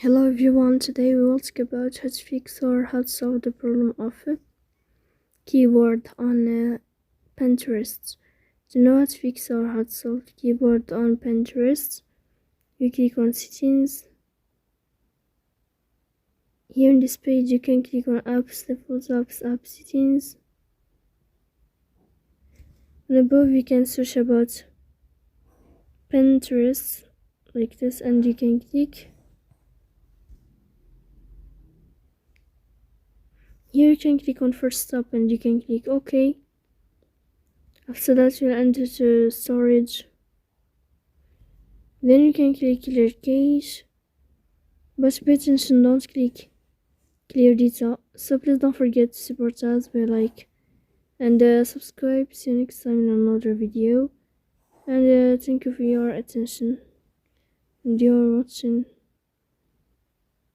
Hello everyone, today we will talk about how to fix or how to solve the problem of a keyboard on Pinterest. To know how to fix or how to solve the keyboard on Pinterest, you click on settings. Here in this page you can click on apps, default apps, app settings. And above you can search about Pinterest like this, and you can click. Here you can click on first stop and you can click OK. After that you'll enter to storage. Then you can click clear cache. But pay attention, don't click clear data. So please don't forget to support us by like and subscribe. See you next time in another video. And thank you for your attention and your watching.